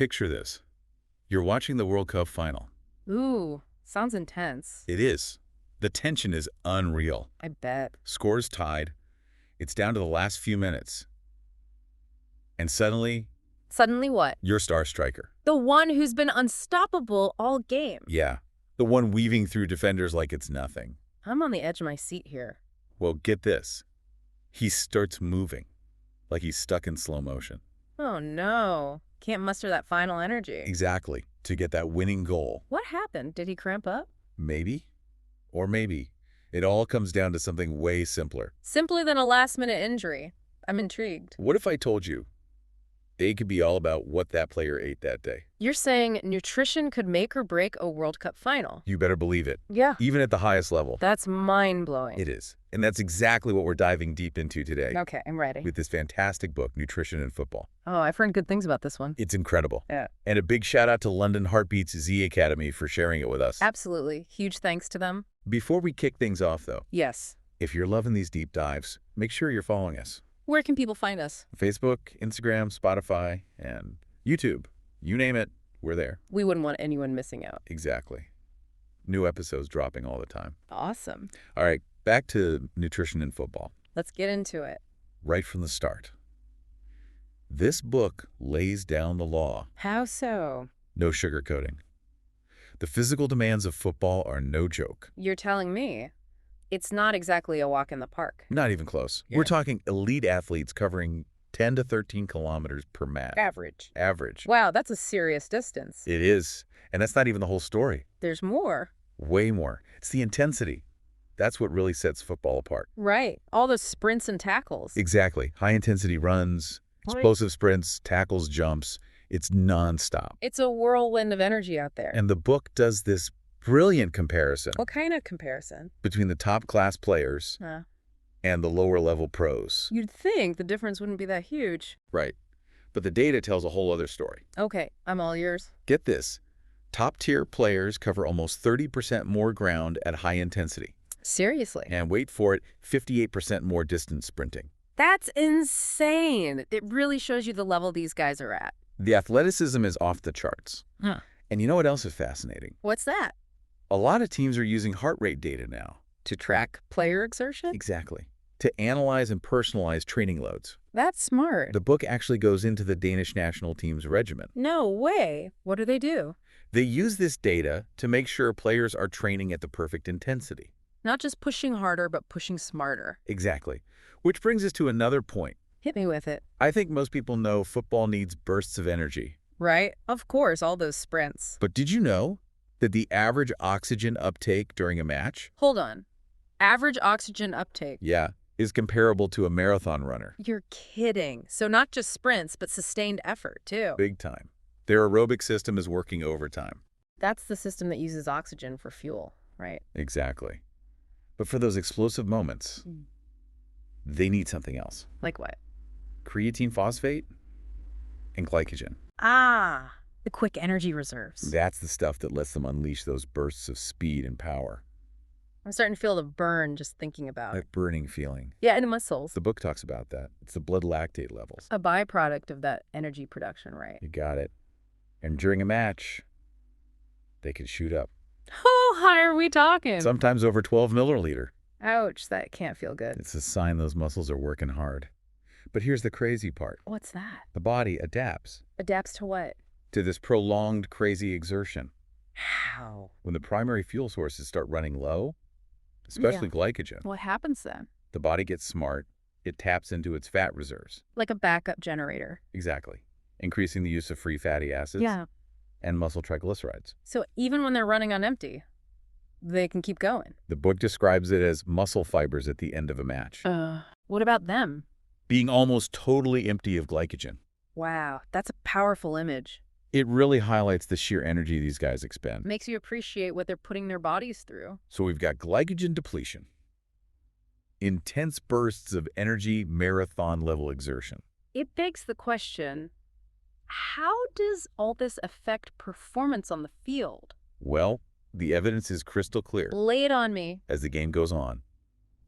Picture this. You're watching the World Cup final. Ooh, sounds intense. It is. The tension is unreal. I bet. Scores tied. It's down to the last few minutes. And suddenly, Suddenly what? your star striker. The one who's been unstoppable all game. Yeah, the one weaving through defenders like it's nothing. I'm on the edge of my seat here. Well, get this. He starts moving, like he's stuck in slow motion. Oh no. Can't muster that final energy. Exactly, to get that winning goal. What happened? Did he cramp up? Maybe, or maybe. It all comes down to something way simpler. Simpler than a last-minute injury. I'm intrigued. What if I told you they could be all about what that player ate that day? You're saying nutrition could make or break a World Cup final? You better believe it. Yeah. Even at the highest level. That's mind-blowing. It is. And that's exactly what we're diving deep into today. Okay, I'm ready. With this fantastic book, Nutrition and Football. Oh, I've heard good things about this one. It's incredible. Yeah. And a big shout out to London Heartbeat's Z Academy for sharing it with us. Absolutely. Huge thanks to them. Before we kick things off, though, Yes. if you're loving these deep dives, make sure you're following us. Where can people find us? Facebook, Instagram, Spotify, and YouTube. You name it, we're there. We wouldn't want anyone missing out. Exactly. New episodes dropping all the time. Awesome. All right, back to Nutrition and Football. Let's get into it. Right from the start. This book lays down the law. How so? No sugarcoating. The physical demands of football are no joke. You're telling me it's not exactly a walk in the park. Not even close. Yeah. We're talking elite athletes covering 10 to 13 kilometers per match. Average. Average. Wow, that's a serious distance. It is. And that's not even the whole story. There's more. Way more. It's the intensity. That's what really sets football apart. Right. All those sprints and tackles. Exactly. High-intensity runs, explosive sprints, tackles, jumps. It's nonstop. It's a whirlwind of energy out there. And the book does this brilliant comparison What kind of comparison? between the top-class players and the lower-level pros. You'd think the difference wouldn't be that huge. Right. But the data tells a whole other story. Okay, I'm all yours. Get this. Top-tier players cover almost 30% more ground at high intensity. Seriously? And wait for it, 58% more distance sprinting. That's insane. It really shows you the level these guys are at. The athleticism is off the charts. Huh. And you know what else is fascinating? What's that? A lot of teams are using heart rate data now. To track player exertion? Exactly. To analyze and personalize training loads. That's smart. The book actually goes into the Danish national team's regimen. No way. What do they do? They use this data to make sure players are training at the perfect intensity. Not just pushing harder, but pushing smarter. Exactly. Which brings us to another point. Hit me with it. I think most people know football needs bursts of energy. Right? Of course, all those sprints. But did you know that the average oxygen uptake during a match, Hold on. Average oxygen uptake. is comparable to a marathon runner? You're kidding. So not just sprints, but sustained effort, too. Big time. Their aerobic system is working overtime. That's the system that uses oxygen for fuel, right? Exactly. But for those explosive moments, they need something else. Like what? Creatine phosphate and glycogen. Ah, the quick energy reserves. That's the stuff that lets them unleash those bursts of speed and power. I'm starting to feel the burn just thinking about it. That burning feeling. Yeah, in muscles. The book talks about that. It's the blood lactate levels. A byproduct of that energy production, right? You got it. And during a match, they can shoot up. How high are we talking? Sometimes over 12 milliliter. Ouch, that can't feel good. It's a sign those muscles are working hard. But here's the crazy part. What's that? The body adapts Adapts to what? to this prolonged, crazy exertion. How? When the primary fuel sources start running low, especially glycogen, What happens then? the body gets smart. It taps into its fat reserves. Like a backup generator. Exactly. Increasing the use of free fatty acids and muscle triglycerides. So even when they're running on empty, they can keep going. The book describes it as muscle fibers at the end of a match, What about them? being almost totally empty of glycogen. Wow, that's a powerful image. It really highlights the sheer energy these guys expend. Makes you appreciate what they're putting their bodies through. So we've got glycogen depletion, intense bursts of energy, marathon-level exertion. It begs the question, how does all this affect performance on the field? Well, the evidence is crystal clear Lay it on me. as the game goes on,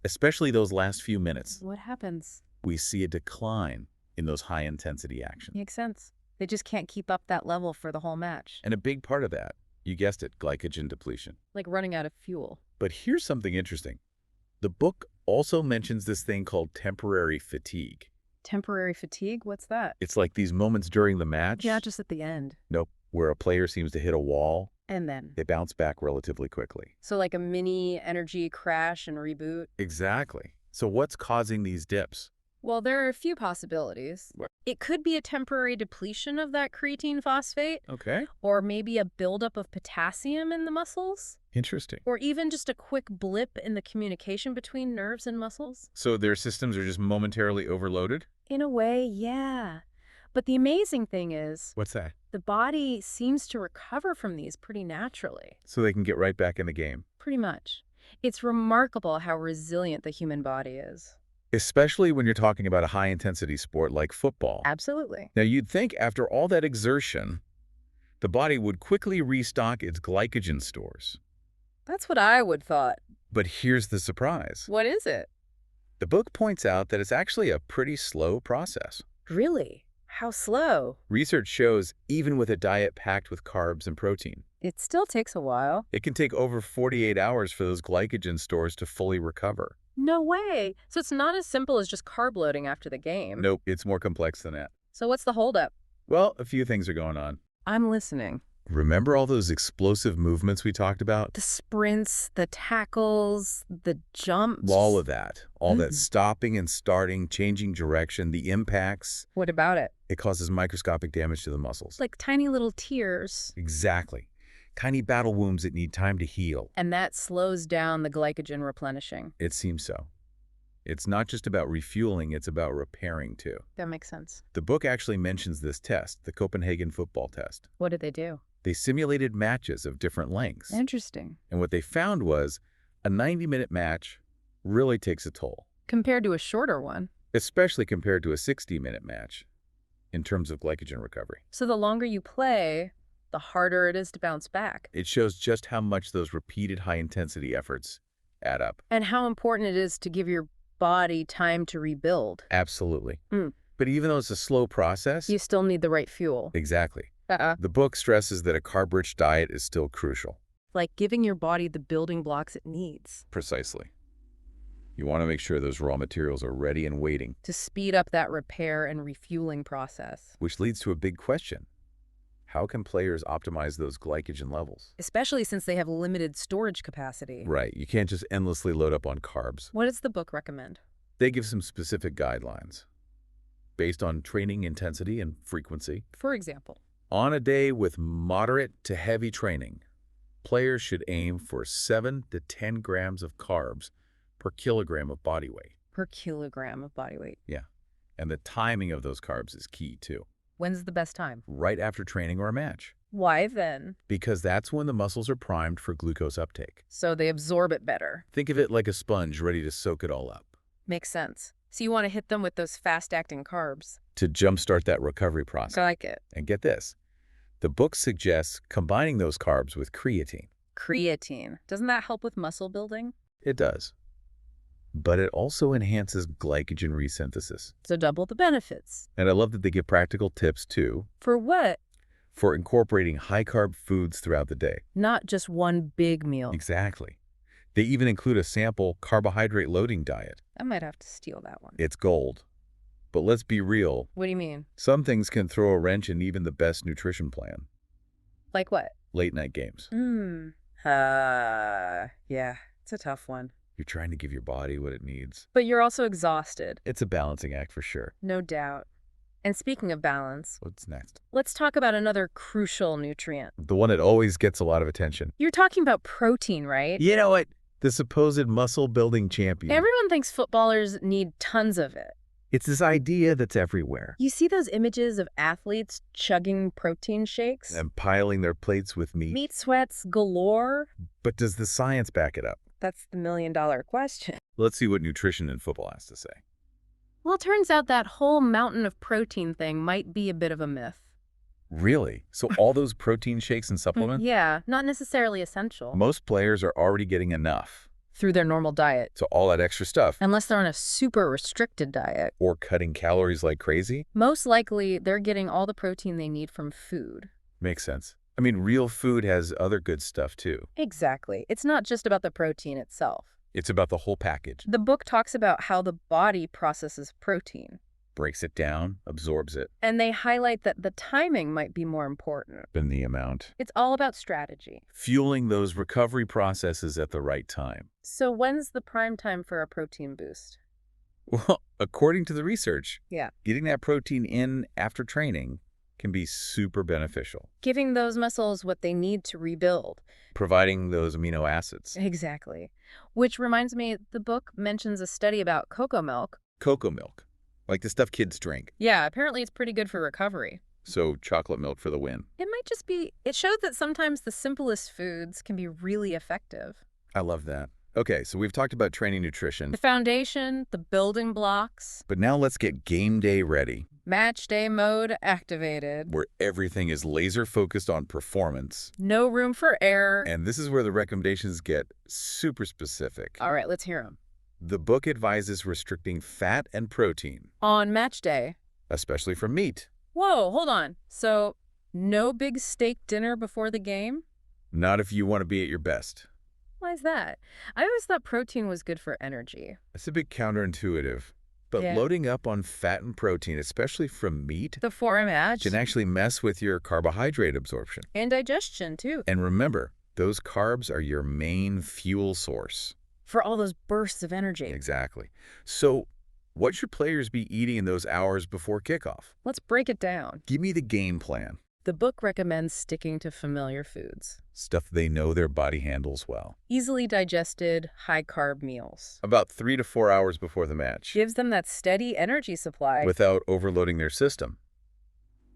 especially those last few minutes. What happens? We see a decline in those high-intensity actions. Makes sense. They just can't keep up that level for the whole match. And a big part of that, you guessed it, glycogen depletion. Like running out of fuel. But here's something interesting. The book also mentions this thing called temporary fatigue. Temporary fatigue? What's that? It's like these moments during the match. Yeah, just at the end. Nope, where a player seems to hit a wall. And then? They bounce back relatively quickly. So like a mini energy crash and reboot? Exactly. So what's causing these dips? Well, there are a few possibilities. What? It could be a temporary depletion of that creatine phosphate, Okay. or maybe a buildup of potassium in the muscles, Interesting. or even just a quick blip in the communication between nerves and muscles. So their systems are just momentarily overloaded? In a way, yeah. But the amazing thing is, What's that? the body seems to recover from these pretty naturally. So they can get right back in the game. Pretty much. It's remarkable how resilient the human body is. Especially when you're talking about a high-intensity sport like football. Absolutely. Now, you'd think after all that exertion, the body would quickly restock its glycogen stores. That's what I would thought. But here's the surprise. What is it? The book points out that it's actually a pretty slow process. Really? How slow? Research shows even with a diet packed with carbs and protein, It still takes a while. it can take over 48 hours for those glycogen stores to fully recover. No way. So it's not as simple as just carb loading after the game. Nope, it's more complex than that. So what's the holdup? Well, a few things are going on. I'm listening. Remember all those explosive movements we talked about? The sprints, the tackles, the jumps. All of that. All that Mhm. stopping and starting, changing direction, the impacts. What about it? It causes microscopic damage to the muscles. Like tiny little tears. Exactly. Tiny battle wounds that need time to heal. And that slows down the glycogen replenishing. It seems so. It's not just about refueling, it's about repairing too. That makes sense. The book actually mentions this test, the Copenhagen football test. What did they do? They simulated matches of different lengths. Interesting. And what they found was a 90-minute match really takes a toll, Compared to a shorter one. especially compared to a 60-minute match in terms of glycogen recovery. So the longer you play, the harder it is to bounce back. It shows just how much those repeated high-intensity efforts add up. And how important it is to give your body time to rebuild. Absolutely. Mm. But even though it's a slow process, You still need the right fuel. exactly. The book stresses that a carb-rich diet is still crucial. Like giving your body the building blocks it needs Precisely. You want to make sure those raw materials are ready and waiting, to speed up that repair and refueling process. which leads to a big question. How can players optimize those glycogen levels? Especially since they have limited storage capacity. Right, you can't just endlessly load up on carbs. What does the book recommend? They give some specific guidelines based on training intensity and frequency. For example, On a day with moderate to heavy training, players should aim for 7 to 10 grams of carbs per kilogram of body weight. per kilogram of body weight. And the timing of those carbs is key too. When's the best time? Right after training or a match, Why then? because that's when the muscles are primed for glucose uptake. So they absorb it better. Think of it like a sponge ready to soak it all up. Makes sense. So you want to hit them with those fast-acting carbs. To jumpstart that recovery process. I like it. And get this, the book suggests combining those carbs with creatine. Creatine. Doesn't that help with muscle building? It does. But it also enhances glycogen resynthesis. So double the benefits. And I love that they give practical tips too For what? for incorporating high-carb foods throughout the day. Not just one big meal. Exactly. They even include a sample carbohydrate loading diet. I might have to steal that one. It's gold. But let's be real, What do you mean? some things can throw a wrench in even the best nutrition plan. Like what? Late-night games. Yeah, it's a tough one. You're trying to give your body what it needs. But you're also exhausted. It's a balancing act for sure. No doubt. And speaking of balance, What's next? let's talk about another crucial nutrient. The one that always gets a lot of attention. You're talking about protein, right? You know what? The supposed muscle-building champion. Everyone thinks footballers need tons of it. It's this idea that's everywhere. You see those images of athletes chugging protein shakes? And piling their plates with meat. Meat sweats galore? But does the science back it up? That's the million-dollar question. Let's see what nutrition in football has to say. Well, it turns out that whole mountain of protein thing might be a bit of a myth. Really? So all those protein shakes and supplements? Yeah, not necessarily essential. Most players are already getting enough. through their normal diet, So all that extra stuff, unless they're on a super restricted diet. or cutting calories like crazy, Most likely, they're getting all the protein they need from food. makes sense. I mean, real food has other good stuff too. Exactly. It's not just about the protein itself. It's about the whole package. The book talks about how the body processes protein, Breaks it down, absorbs it, and they highlight that the timing might be more important. in the amount. It's all about strategy. Fueling those recovery processes at the right time. So when's the prime time for a protein boost? Well, according to the research, Yeah. getting that protein in after training can be super beneficial, Giving those muscles what they need to rebuild. providing those amino acids. Exactly. Which reminds me, the book mentions a study about cocoa milk. Cocoa milk, like the stuff kids drink. Yeah, apparently it's pretty good for recovery. So chocolate milk for the win. It might just be, it showed that sometimes the simplest foods can be really effective. I love that. Okay, so we've talked about training nutrition, The foundation, the building blocks, but now let's get game day ready, match day mode activated. where everything is laser focused on performance. No room for error. And this is where the recommendations get super specific. All right, let's hear them. The book advises restricting fat and protein, On match day. especially from meat. Whoa, hold on. So, no big steak dinner before the game? Not if you want to be at your best. Why is that? I always thought protein was good for energy. It's a bit counterintuitive, but Yeah. loading up on fat and protein, especially from meat, Before a match. can actually mess with your carbohydrate absorption. And digestion, too. And remember, those carbs are your main fuel source. For all those bursts of energy. Exactly. So what should players be eating in those hours before kickoff? Let's break it down. Give me the game plan. The book recommends sticking to familiar foods. Stuff they know their body handles well. Easily digested, high-carb meals. About 3 to 4 hours before the match, Gives them that steady energy supply. without overloading their system.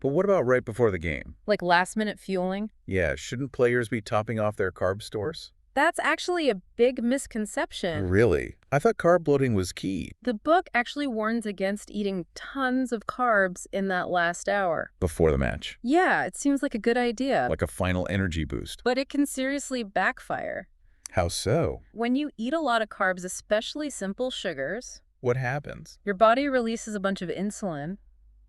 But what about right before the game? Like last-minute fueling. Yeah, shouldn't players be topping off their carb stores? That's actually a big misconception. Really? I thought carb loading was key. The book actually warns against eating tons of carbs in that last hour. Before the match. Yeah, it seems like a good idea. Like a final energy boost. But it can seriously backfire. How so? When you eat a lot of carbs, especially simple sugars, What happens? your body releases a bunch of insulin,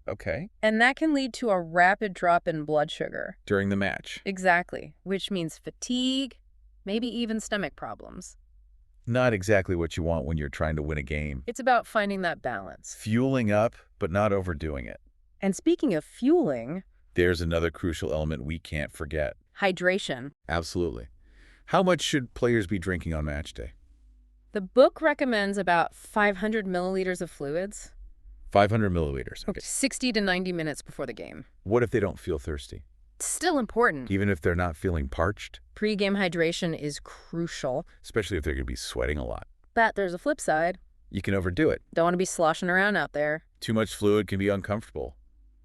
Okay. and that can lead to a rapid drop in blood sugar. During the match. Exactly, which means fatigue, maybe even stomach problems. Not exactly what you want when you're trying to win a game. It's about finding that balance. Fueling up, but not overdoing it. And speaking of fueling, There's another crucial element we can't forget. hydration. Absolutely. How much should players be drinking on match day? The book recommends about 500 milliliters of fluids, 500 milliliters. Okay. 60 to 90 minutes before the game. What if they don't feel thirsty? Still important. Even if they're not feeling parched? Pre-game hydration is crucial, Especially if they're going to be sweating a lot. but there's a flip side. You can overdo it. Don't want to be sloshing around out there. Too much fluid can be uncomfortable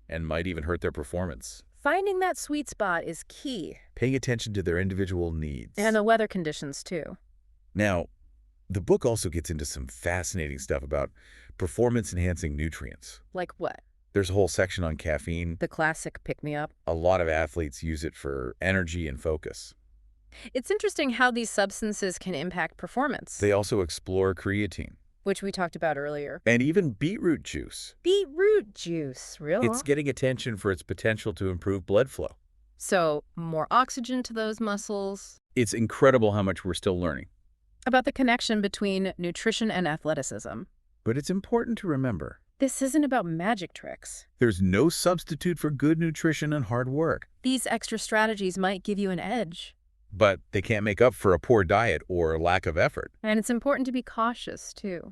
and might even hurt their performance. Finding that sweet spot is key. Paying attention to their individual needs. And the weather conditions, too. Now, the book also gets into some fascinating stuff about performance-enhancing nutrients. Like what? There's a whole section on caffeine. The classic pick-me-up. A lot of athletes use it for energy and focus. It's interesting how these substances can impact performance, They also explore creatine which we talked about earlier. and even beetroot juice. Beetroot juice, really? It's getting attention for its potential to improve blood flow. So, more oxygen to those muscles. It's incredible how much we're still learning. About the connection between nutrition and athleticism. But it's important to remember, This isn't about magic tricks. there's no substitute for good nutrition and hard work. These extra strategies might give you an edge. But they can't make up for a poor diet or lack of effort. And it's important to be cautious, too.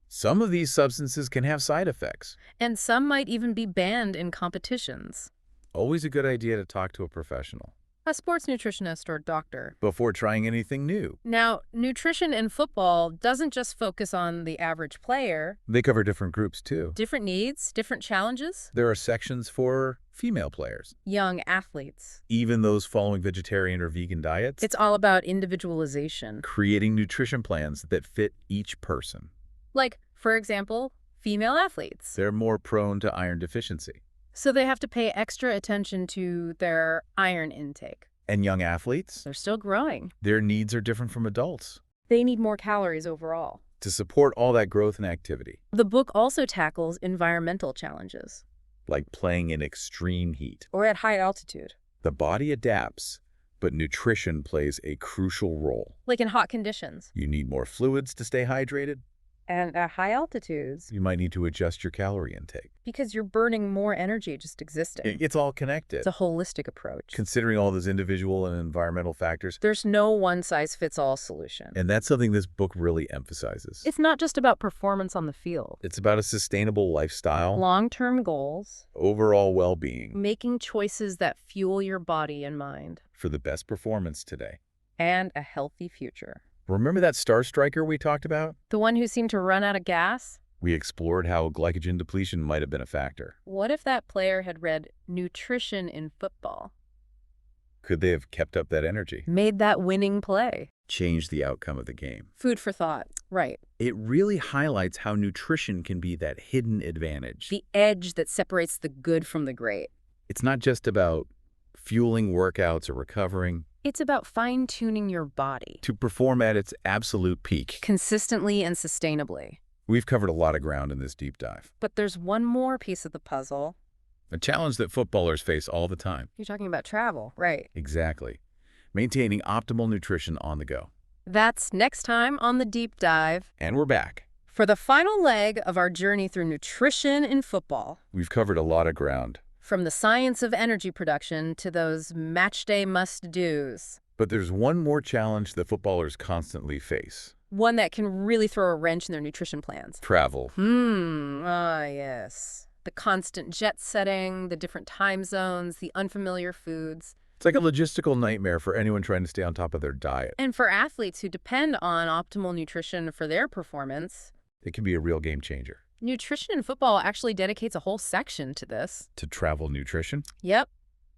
Some of these substances can have side effects. And some might even be banned in competitions. Always a good idea to talk to a professional A sports nutritionist or doctor. before trying anything new. Now, nutrition in football doesn't just focus on the average player. They cover different groups too. Different needs, different challenges. There are sections for female players, Young athletes. even those following vegetarian or vegan diets, It's all about individualization. creating nutrition plans that fit each person. Like, for example, female athletes. They're more prone to iron deficiency. So they have to pay extra attention to their iron intake. And young athletes, They're still growing. their needs are different from adults. They need more calories overall. to support all that growth and activity, The book also tackles environmental challenges. like playing in extreme heat. Or at high altitude. The body adapts, but nutrition plays a crucial role. Like in hot conditions. You need more fluids to stay hydrated. And at high altitudes. You might need to adjust your calorie intake. Because you're burning more energy just existing. It's all connected. It's a holistic approach. Considering all those individual and environmental factors. There's no one-size-fits-all solution. And that's something this book really emphasizes. It's not just about performance on the field. It's about a sustainable lifestyle, Long-term goals. overall well-being, Making choices that fuel your body and mind. for the best performance today. And a healthy future. Remember that star striker we talked about? The one who seemed to run out of gas? We explored how glycogen depletion might have been a factor. What if that player had read nutrition in football? Could they have kept up that energy? Made that winning play? Changed the outcome of the game. Food for thought. Right. It really highlights how nutrition can be that hidden advantage. The edge that separates the good from the great. It's not just about fueling workouts or recovering. It's about fine-tuning your body. To perform at its absolute peak. Consistently and sustainably. We've covered a lot of ground in this deep dive. But there's one more piece of the puzzle. A challenge that footballers face all the time. You're talking about travel, right? Exactly. Maintaining optimal nutrition on the go. That's next time on The Deep Dive. And we're back. For the final leg of our journey through nutrition in football. We've covered a lot of ground. From the science of energy production to those matchday must-dos. But there's one more challenge that footballers constantly face. One that can really throw a wrench in their nutrition plans. Travel. Yes. The constant jet setting, the different time zones, the unfamiliar foods. It's like a logistical nightmare for anyone trying to stay on top of their diet. And for athletes who depend on optimal nutrition for their performance. It can be a real game changer. Nutrition in football actually dedicates a whole section to this. To travel nutrition. Yep.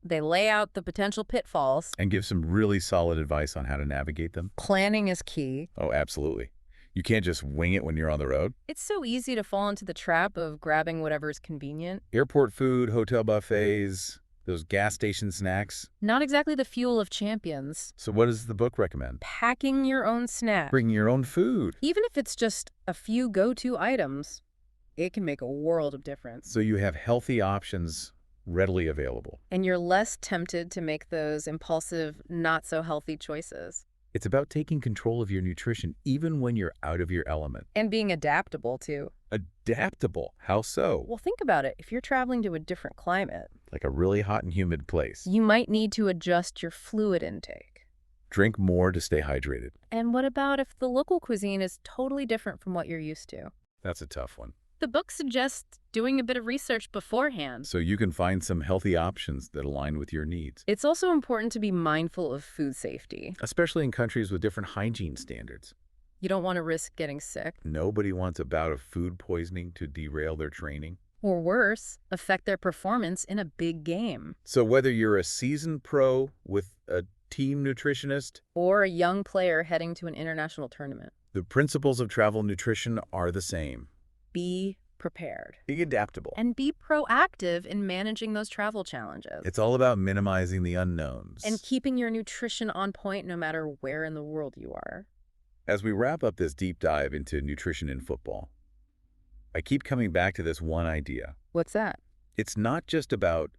They lay out the potential pitfalls. And give some really solid advice on how to navigate them. Planning is key. Oh, absolutely. You can't just wing it when you're on the road. It's so easy to fall into the trap of grabbing whatever's convenient. Airport food, hotel buffets, those gas station snacks. Not exactly the fuel of champions. So what does the book recommend? Packing your own snack. Bring your own food. Even if it's just a few go-to items, it can make a world of difference. So you have healthy options readily available. And you're less tempted to make those impulsive, not-so-healthy choices. It's about taking control of your nutrition even when you're out of your element. And being adaptable, too. Adaptable? How so? Well, think about it. If you're traveling to a different climate, Like a really hot and humid place. you might need to adjust your fluid intake. Drink more to stay hydrated. And what about if the local cuisine is totally different from what you're used to? That's a tough one. The book suggests doing a bit of research beforehand. So you can find some healthy options that align with your needs. It's also important to be mindful of food safety. Especially in countries with different hygiene standards. You don't want to risk getting sick. Nobody wants a bout of food poisoning to derail their training. Or worse, affect their performance in a big game. So whether you're a seasoned pro with a team nutritionist, Or a young player heading to an international tournament. the principles of travel nutrition are the same. Be prepared. Be adaptable. And be proactive in managing those travel challenges. It's all about minimizing the unknowns. And keeping your nutrition on point no matter where in the world you are. As we wrap up this deep dive into nutrition in football, I keep coming back to this one idea. What's that? It's not just about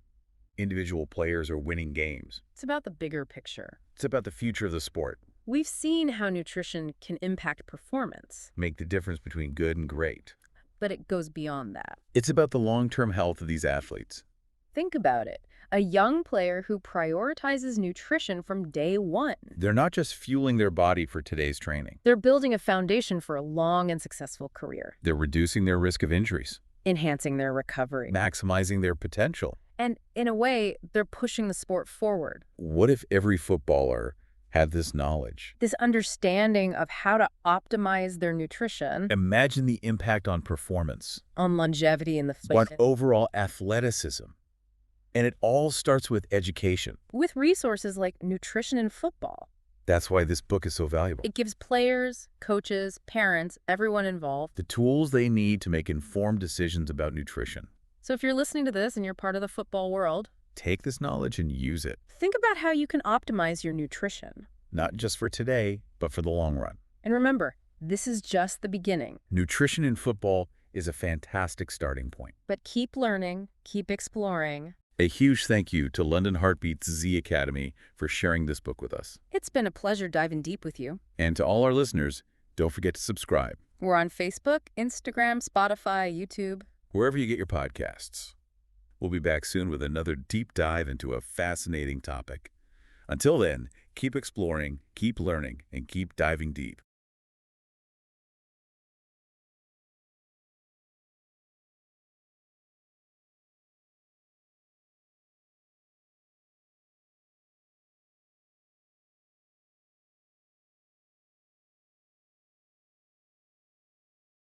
individual players or winning games. It's about the bigger picture. It's about the future of the sport. We've seen how nutrition can impact performance, Make the difference between good and great. but it goes beyond that. It's about the long-term health of these athletes. Think about it. A young player who prioritizes nutrition from day one. They're not just fueling their body for today's training. They're building a foundation for a long and successful career, They're reducing their risk of injuries, enhancing their recovery. maximizing their potential. And in a way, they're pushing the sport forward. What if every footballer had this knowledge? This understanding of how to optimize their nutrition Imagine the impact on performance, on longevity in the on fight. overall athleticism. And it all starts with education. With resources like nutrition in football. That's why this book is so valuable. It gives players, coaches, parents, everyone involved. The tools they need to make informed decisions about nutrition. So if you're listening to this and you're part of the football world, Take this knowledge and use it, think about how you can optimize your nutrition. not just for today, but for the long run. And remember, this is just the beginning. Nutrition in football is a fantastic starting point. But keep learning, keep exploring. A huge thank you to London Heartbeat's Z Academy for sharing this book with us. It's been a pleasure diving deep with you. And to all our listeners, don't forget to subscribe. We're on Facebook, Instagram, Spotify, YouTube. Wherever you get your podcasts. We'll be back soon with another deep dive into a fascinating topic. Until then, keep exploring, keep learning, and keep diving deep.